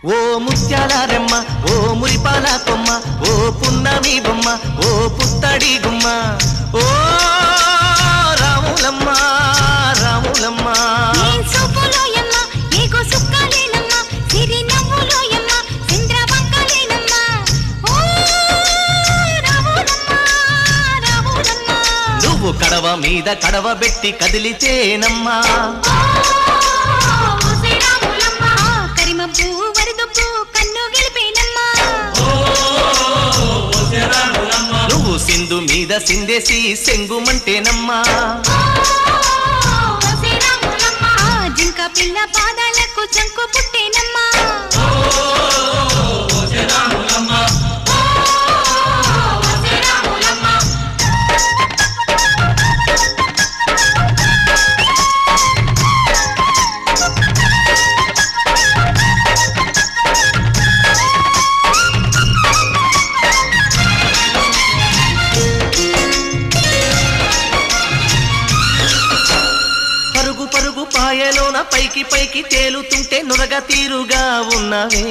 ఓ ముత్యాల రెమ్మ ఓ మురిపాల కొమ్మ ఓ పున్నమి బొమ్మ ఓ పుత్తడి గుమ్మ ఓ రాములమ్మ రాములమ్మ నువ్వు కడవ మీద కడవ పెట్టి కదిలితేనమ్మా నువ్వు సింధు మీద సిందేసి సెంగుమంటేనమ్మా జింక పిల్ల పాదాలకు జంకు పుట్టేనమ్మా పరుగు పాయలోన పైకి పైకి తేలుతుంటే నురగ తీరుగా ఉన్నవే